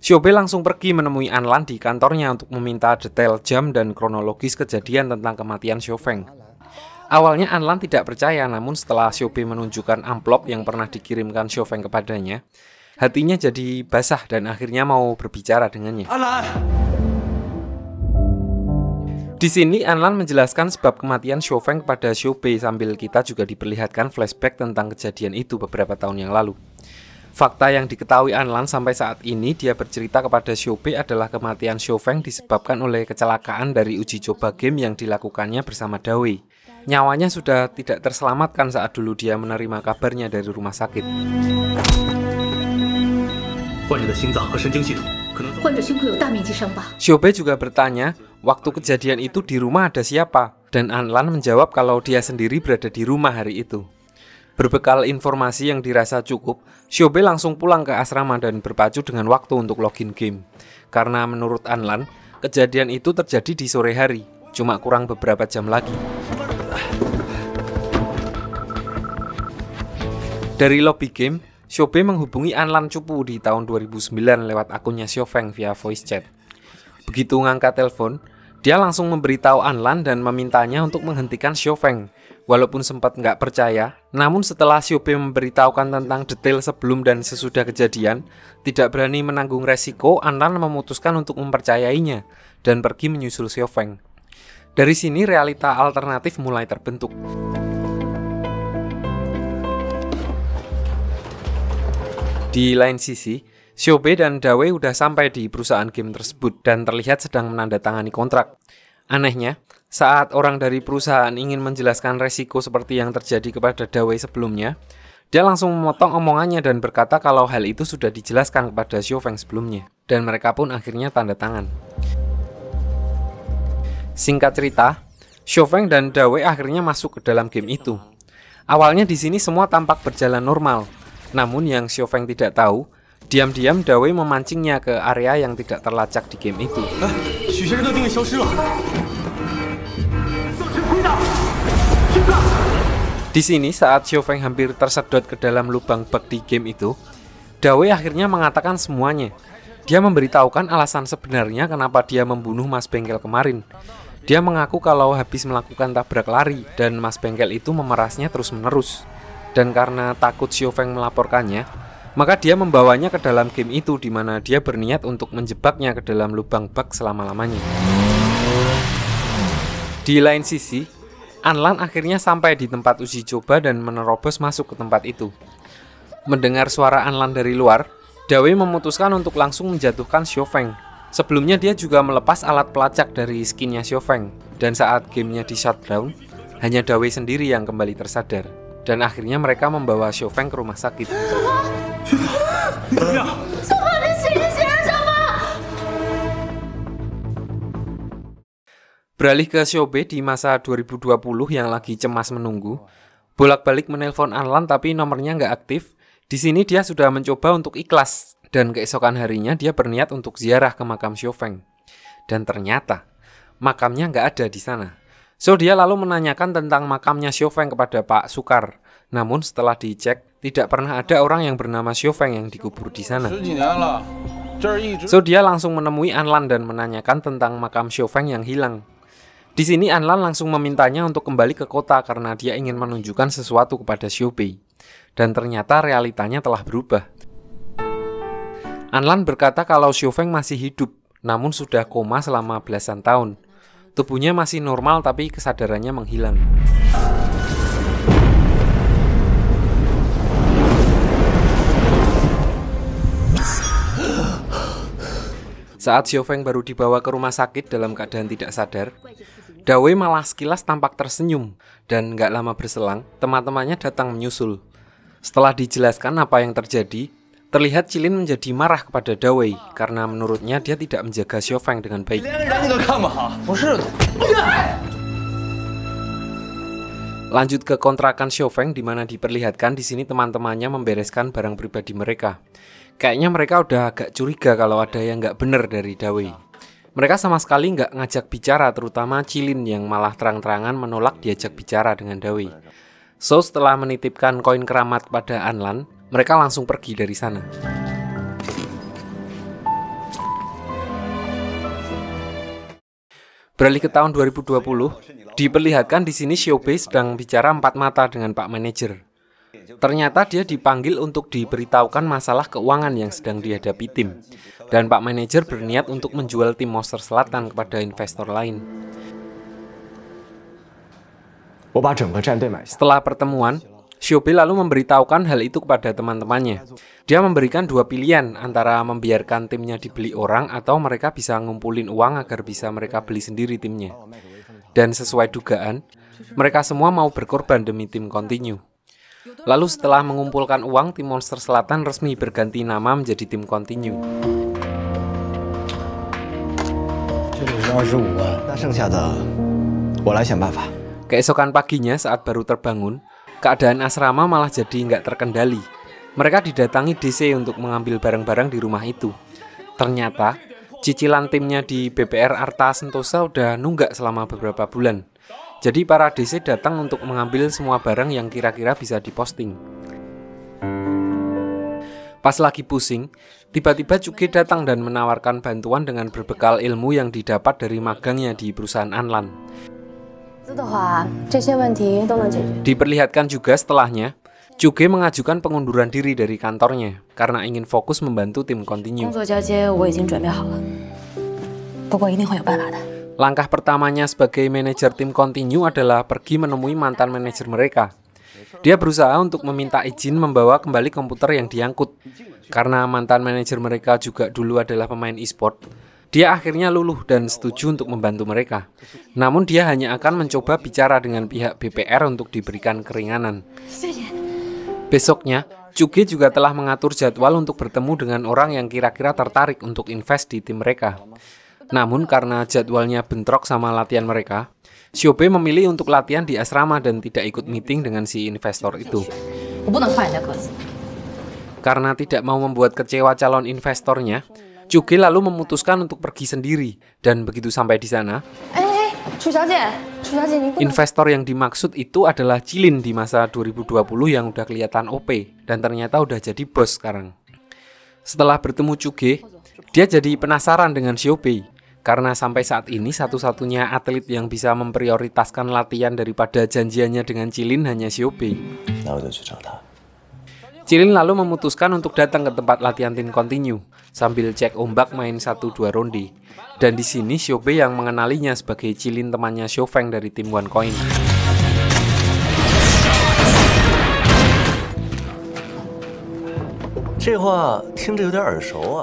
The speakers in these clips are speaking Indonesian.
Xiaobei langsung pergi menemui Anlan di kantornya untuk meminta detail jam dan kronologis kejadian tentang kematian Xiaofeng. Awalnya Anlan tidak percaya, namun setelah Xiaobei menunjukkan amplop yang pernah dikirimkan Xiaofeng kepadanya, hatinya jadi basah dan akhirnya mau berbicara dengannya. Anlan! Di sini Anlan menjelaskan sebab kematian Xiaofeng kepada Xiaobei sambil kita juga diperlihatkan flashback tentang kejadian itu beberapa tahun yang lalu. Fakta yang diketahui Anlan sampai saat ini, dia bercerita kepada Xiaobei adalah kematian Xiaofeng disebabkan oleh kecelakaan dari uji coba game yang dilakukannya bersama Dawei. Nyawanya sudah tidak terselamatkan saat dulu dia menerima kabarnya dari rumah sakit. Xiaobei juga bertanya, waktu kejadian itu di rumah ada siapa? Dan Anlan menjawab kalau dia sendiri berada di rumah hari itu. Berbekal informasi yang dirasa cukup, Xiaobei langsung pulang ke asrama dan berpacu dengan waktu untuk login game. Karena menurut Anlan, kejadian itu terjadi di sore hari, cuma kurang beberapa jam lagi. Dari lobby game, Xiaobei menghubungi Anlan cupu di tahun 2009 lewat akunnya Xiaofeng via voice chat. Begitu ngangkat telepon, dia langsung memberitahu Anlan dan memintanya untuk menghentikan Xiaofeng. Walaupun sempat nggak percaya, namun setelah Xiaobei memberitahukan tentang detail sebelum dan sesudah kejadian, tidak berani menanggung resiko, Anlan memutuskan untuk mempercayainya dan pergi menyusul Xiaofeng. Dari sini realita alternatif mulai terbentuk. Di lain sisi, Xiaobei dan Dawei udah sampai di perusahaan game tersebut dan terlihat sedang menandatangani kontrak. Anehnya, saat orang dari perusahaan ingin menjelaskan resiko seperti yang terjadi kepada Dawei sebelumnya, dia langsung memotong omongannya dan berkata kalau hal itu sudah dijelaskan kepada Xiaofeng sebelumnya, dan mereka pun akhirnya tanda tangan. Singkat cerita, Xiaofeng dan Dawei akhirnya masuk ke dalam game itu. Awalnya di sini semua tampak berjalan normal, namun yang Xiaofeng tidak tahu, diam-diam Dawei memancingnya ke area yang tidak terlacak di game itu. Di sini saat Xiaofeng hampir tersedot ke dalam lubang bug di game itu, Dawei akhirnya mengatakan semuanya. Dia memberitahukan alasan sebenarnya kenapa dia membunuh Mas Bengkel kemarin. Dia mengaku kalau habis melakukan tabrak lari dan Mas Bengkel itu memerasnya terus-menerus. Dan karena takut Xiaofeng melaporkannya, maka dia membawanya ke dalam game itu di mana dia berniat untuk menjebaknya ke dalam lubang bug selama-lamanya. Di lain sisi, Anlan akhirnya sampai di tempat uji coba dan menerobos masuk ke tempat itu. Mendengar suara Anlan dari luar, Dawei memutuskan untuk langsung menjatuhkan Xiaofeng. Sebelumnya dia juga melepas alat pelacak dari skinnya Xiaofeng. Dan saat gamenya di shutdown, hanya Dawei sendiri yang kembali tersadar. Dan akhirnya mereka membawa Xiaofeng ke rumah sakit. Beralih ke Xiaobei di masa 2020 yang lagi cemas menunggu, bolak-balik menelpon Anlan tapi nomornya nggak aktif. Di sini dia sudah mencoba untuk ikhlas dan keesokan harinya dia berniat untuk ziarah ke makam Xiaofeng. Dan ternyata makamnya nggak ada di sana. So dia lalu menanyakan tentang makamnya Xiaofeng kepada Pak Sukar. Namun setelah dicek, tidak pernah ada orang yang bernama Xiaofeng yang dikubur di sana. So dia langsung menemui Anlan dan menanyakan tentang makam Xiaofeng yang hilang. Di sini Anlan langsung memintanya untuk kembali ke kota karena dia ingin menunjukkan sesuatu kepada Xiaobei. Dan ternyata realitanya telah berubah. Anlan berkata kalau Xiaofeng masih hidup, namun sudah koma selama belasan tahun. Tubuhnya masih normal tapi kesadarannya menghilang. Saat Xiaofeng baru dibawa ke rumah sakit dalam keadaan tidak sadar, Dawei malah sekilas tampak tersenyum, dan gak lama berselang, teman-temannya datang menyusul. Setelah dijelaskan apa yang terjadi, terlihat Qilin menjadi marah kepada Dawei, karena menurutnya dia tidak menjaga Xiaofeng dengan baik. Lanjut ke kontrakan Xiaofeng, di mana diperlihatkan di sini teman-temannya membereskan barang pribadi mereka. Kayaknya mereka udah agak curiga kalau ada yang nggak bener dari Dawei. Mereka sama sekali nggak ngajak bicara, terutama Qilin yang malah terang-terangan menolak diajak bicara dengan Dawei. So setelah menitipkan koin keramat kepada Anlan, mereka langsung pergi dari sana. Beralih ke tahun 2020, diperlihatkan di sini Xiaobei sedang bicara empat mata dengan Pak Manajer. Ternyata dia dipanggil untuk diberitahukan masalah keuangan yang sedang dihadapi tim. Dan Pak Manajer berniat untuk menjual tim Monster Selatan kepada investor lain. Setelah pertemuan, Xiaobei lalu memberitahukan hal itu kepada teman-temannya. Dia memberikan dua pilihan antara membiarkan timnya dibeli orang atau mereka bisa ngumpulin uang agar bisa mereka beli sendiri timnya. Dan sesuai dugaan, mereka semua mau berkorban demi tim Continue. Lalu setelah mengumpulkan uang, tim Monster Selatan resmi berganti nama menjadi tim Continue. Keesokan paginya saat baru terbangun, keadaan asrama malah jadi nggak terkendali. Mereka didatangi DC untuk mengambil barang-barang di rumah itu. Ternyata, cicilan timnya di BPR Arta Sentosa udah nunggak selama beberapa bulan. Jadi para DC datang untuk mengambil semua barang yang kira-kira bisa diposting. Pas lagi pusing, tiba-tiba Cuge datang dan menawarkan bantuan dengan berbekal ilmu yang didapat dari magangnya di perusahaan Anlan. Diperlihatkan juga setelahnya, Cuge mengajukan pengunduran diri dari kantornya karena ingin fokus membantu tim Continue. Langkah pertamanya sebagai manajer tim Continue adalah pergi menemui mantan manajer mereka. Dia berusaha untuk meminta izin membawa kembali komputer yang diangkut. Karena mantan manajer mereka juga dulu adalah pemain e-sport, dia akhirnya luluh dan setuju untuk membantu mereka. Namun dia hanya akan mencoba bicara dengan pihak BPR untuk diberikan keringanan. Besoknya, Cuge juga telah mengatur jadwal untuk bertemu dengan orang yang kira-kira tertarik untuk invest di tim mereka. Namun karena jadwalnya bentrok sama latihan mereka, Xiaobei memilih untuk latihan di asrama dan tidak ikut meeting dengan si investor itu. Karena tidak mau membuat kecewa calon investornya, Cuge lalu memutuskan untuk pergi sendiri. Dan begitu sampai di sana, investor yang dimaksud itu adalah Jilin di masa 2020 yang udah kelihatan OP dan ternyata udah jadi bos sekarang. Setelah bertemu Cuge, dia jadi penasaran dengan Xiaobei karena sampai saat ini satu-satunya atlet yang bisa memprioritaskan latihan daripada janjiannya dengan Jilin hanya Xiaobei. Jilin lalu memutuskan untuk datang ke tempat latihan tim Continue sambil cek ombak main 1-2 ronde. Dan di sini Xiaobei yang mengenalinya sebagai Jilin temannya Xiaofeng dari tim OneCoin.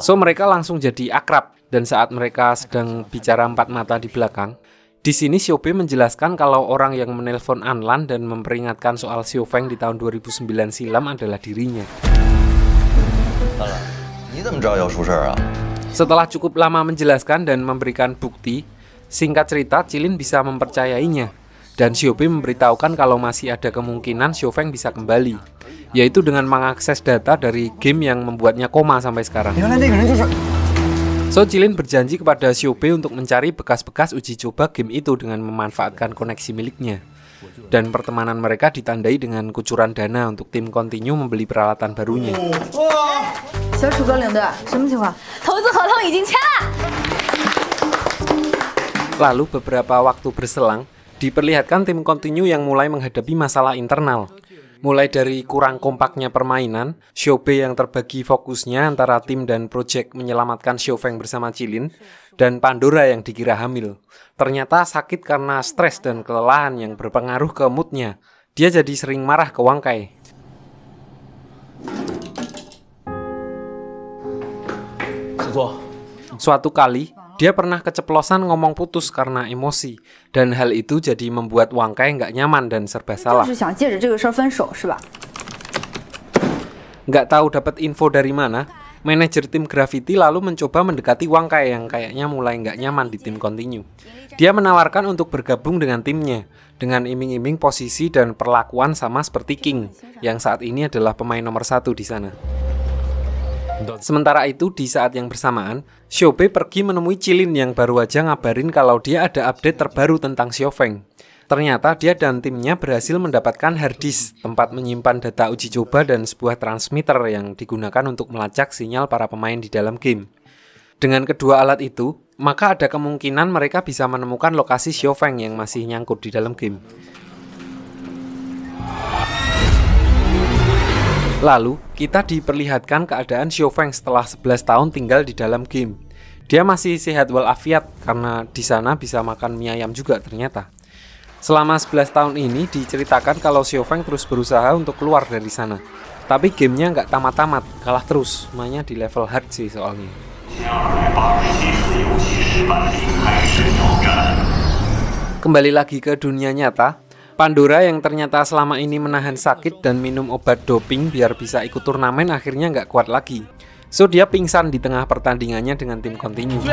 So mereka langsung jadi akrab dan saat mereka sedang bicara empat mata di belakang, di sini Xiaobei menjelaskan kalau orang yang menelpon Anlan dan memperingatkan soal Xiaofeng di tahun 2009 silam adalah dirinya. Setelah cukup lama menjelaskan dan memberikan bukti, singkat cerita Jilin bisa mempercayainya dan Xiaobei memberitahukan kalau masih ada kemungkinan Xiaofeng bisa kembali, yaitu dengan mengakses data dari game yang membuatnya koma sampai sekarang. So Jilin berjanji kepada Xiaobei untuk mencari bekas-bekas uji coba game itu dengan memanfaatkan koneksi miliknya. Dan pertemanan mereka ditandai dengan kucuran dana untuk tim Continue membeli peralatan barunya. Lalu beberapa waktu berselang, diperlihatkan tim Continue yang mulai menghadapi masalah internal. Mulai dari kurang kompaknya permainan, Xiaobei yang terbagi fokusnya antara tim dan proyek menyelamatkan Xiaofeng bersama Jilin, dan Pandora yang dikira hamil. Ternyata sakit karena stres dan kelelahan yang berpengaruh ke moodnya. Dia jadi sering marah ke Wang Kai. Suatu kali, dia pernah keceplosan ngomong putus karena emosi, dan hal itu jadi membuat Wang Kai nggak nyaman dan serba salah. Nggak tahu dapat info dari mana, manajer tim Gravity lalu mencoba mendekati Wang Kai yang kayaknya mulai nggak nyaman di tim Continue. Dia menawarkan untuk bergabung dengan timnya, dengan iming-iming posisi dan perlakuan sama seperti King, yang saat ini adalah pemain nomor 1 di sana. Sementara itu, di saat yang bersamaan, Xiaobei pergi menemui Jilin yang baru aja ngabarin kalau dia ada update terbaru tentang Xiaofeng. Ternyata dia dan timnya berhasil mendapatkan harddisk, tempat menyimpan data uji coba dan sebuah transmitter yang digunakan untuk melacak sinyal para pemain di dalam game. Dengan kedua alat itu, maka ada kemungkinan mereka bisa menemukan lokasi Xiaofeng yang masih nyangkut di dalam game. Lalu, kita diperlihatkan keadaan Xiaofeng setelah 11 tahun tinggal di dalam game. Dia masih sehat walafiat karena di sana bisa makan mie ayam juga ternyata. Selama 11 tahun ini diceritakan kalau Xiaofeng terus berusaha untuk keluar dari sana. Tapi gamenya nggak tamat-tamat, kalah terus, mainnya di level hard sih soalnya. Kembali lagi ke dunia nyata, Pandora yang ternyata selama ini menahan sakit dan minum obat doping biar bisa ikut turnamen akhirnya nggak kuat lagi. So dia pingsan di tengah pertandingannya dengan tim Continue.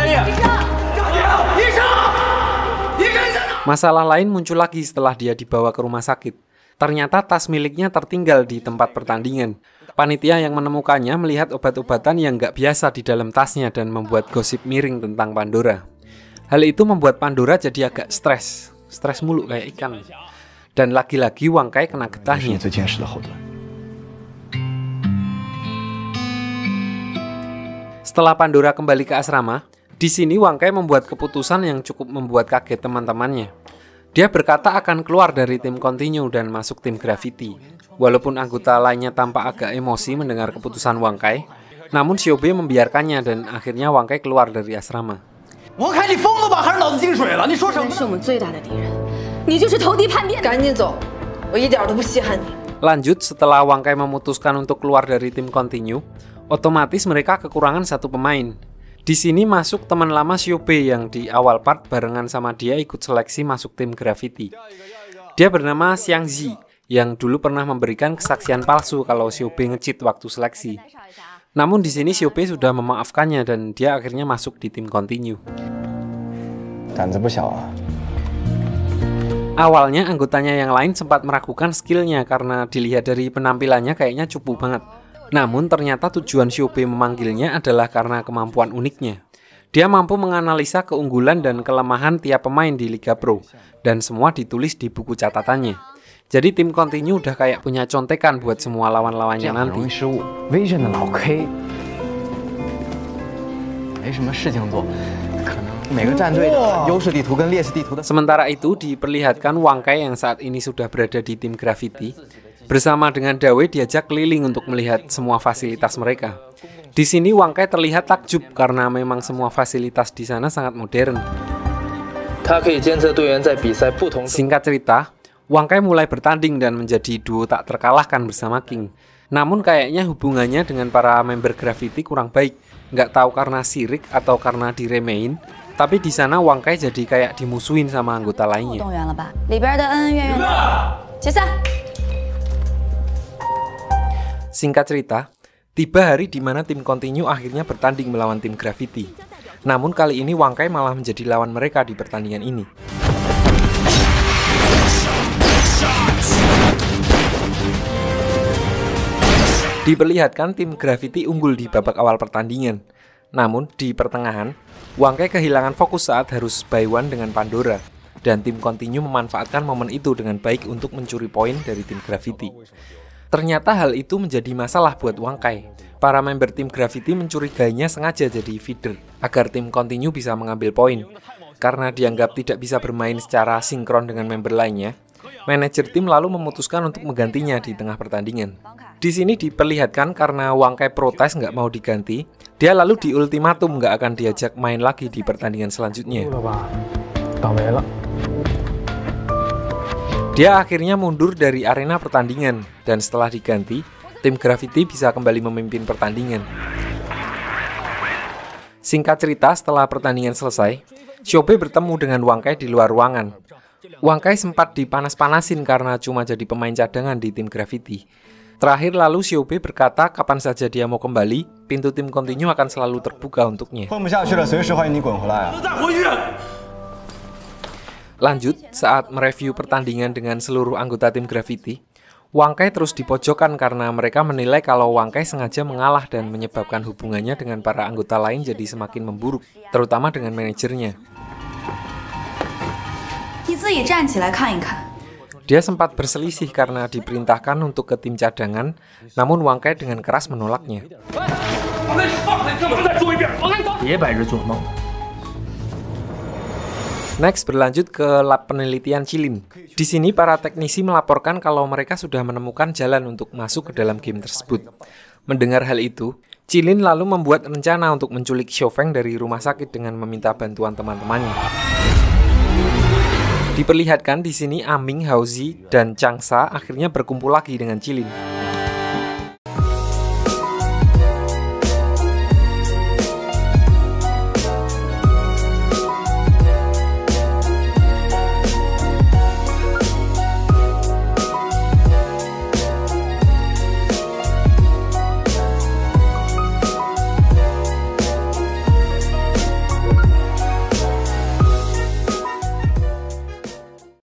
Masalah lain muncul lagi setelah dia dibawa ke rumah sakit. Ternyata tas miliknya tertinggal di tempat pertandingan. Panitia yang menemukannya melihat obat-obatan yang nggak biasa di dalam tasnya dan membuat gosip miring tentang Pandora. Hal itu membuat Pandora jadi agak stres mulu kayak ikan. Dan lagi-lagi Wang Kai kena getahnya. Setelah Pandora kembali ke asrama, di sini Wang Kai membuat keputusan yang cukup membuat kaget teman-temannya. Dia berkata akan keluar dari tim Continue dan masuk tim Gravity. Walaupun anggota lainnya tampak agak emosi mendengar keputusan Wang Kai, namun Xiaobe membiarkannya dan akhirnya Wang Kai keluar dari asrama. Wang Kai, lanjut, setelah Wang Kai memutuskan untuk keluar dari tim Continue, otomatis mereka kekurangan satu pemain. Di sini masuk teman lama Xiaobe yang di awal part barengan sama dia ikut seleksi masuk tim Gravity. Dia bernama Xiang Zi, yang dulu pernah memberikan kesaksian palsu kalau Xiaobe nge-cheat waktu seleksi. Namun di sini Xiaobe sudah memaafkannya dan dia akhirnya masuk di tim Continue. Awalnya anggotanya yang lain sempat meragukan skillnya karena dilihat dari penampilannya kayaknya cupu banget. Namun ternyata tujuan Xiaobe memanggilnya adalah karena kemampuan uniknya. Dia mampu menganalisa keunggulan dan kelemahan tiap pemain di Liga Pro, dan semua ditulis di buku catatannya. Jadi tim Continue udah kayak punya contekan buat semua lawan-lawannya nanti. Sementara itu diperlihatkan Wang Kai yang saat ini sudah berada di tim Gravity bersama dengan Dawei diajak keliling untuk melihat semua fasilitas mereka. Di sini Wang Kai terlihat takjub karena memang semua fasilitas di sana sangat modern. Singkat cerita, Wang Kai mulai bertanding dan menjadi duo tak terkalahkan bersama King. Namun kayaknya hubungannya dengan para member Gravity kurang baik. Nggak tahu karena sirik atau karena diremehin. Tapi di sana Wang Kai jadi kayak dimusuhin sama anggota lainnya. Singkat cerita, tiba hari di mana tim Continue akhirnya bertanding melawan tim Gravity. Namun kali ini Wang Kai malah menjadi lawan mereka di pertandingan ini. Diperlihatkan tim Gravity unggul di babak awal pertandingan. Namun di pertengahan, Wang Kai kehilangan fokus saat harus buy one dengan Pandora. Dan tim Continue memanfaatkan momen itu dengan baik untuk mencuri poin dari tim Gravity. Ternyata hal itu menjadi masalah buat Wang Kai. Para member tim Gravity mencurigainya sengaja jadi feeder, agar tim Continue bisa mengambil poin. Karena dianggap tidak bisa bermain secara sinkron dengan member lainnya, manajer tim lalu memutuskan untuk menggantinya di tengah pertandingan. Di sini diperlihatkan karena Wang Kai protes nggak mau diganti, dia lalu diultimatum nggak akan diajak main lagi di pertandingan selanjutnya. Dia akhirnya mundur dari arena pertandingan, dan setelah diganti, tim Gravity bisa kembali memimpin pertandingan. Singkat cerita, setelah pertandingan selesai, Xiaobe bertemu dengan Wang Kai di luar ruangan. Wang Kai sempat dipanas-panasin karena cuma jadi pemain cadangan di tim Gravity. Terakhir lalu Xiaobe berkata kapan saja dia mau kembali, pintu tim Continue akan selalu terbuka untuknya. Lanjut, saat mereview pertandingan dengan seluruh anggota tim Gravity, Wang Kai terus dipojokkan karena mereka menilai kalau Wang Kai sengaja mengalah dan menyebabkan hubungannya dengan para anggota lain jadi semakin memburuk, terutama dengan manajernya. Dia sempat berselisih karena diperintahkan untuk ke tim cadangan, namun Wang Kai dengan keras menolaknya. Next, berlanjut ke lab penelitian Chilin. Di sini para teknisi melaporkan kalau mereka sudah menemukan jalan untuk masuk ke dalam game tersebut. Mendengar hal itu, Chilin lalu membuat rencana untuk menculik Xiaofeng dari rumah sakit dengan meminta bantuan teman-temannya. Diperlihatkan di sini Aming, Haozi, dan Changsha akhirnya berkumpul lagi dengan Chilin.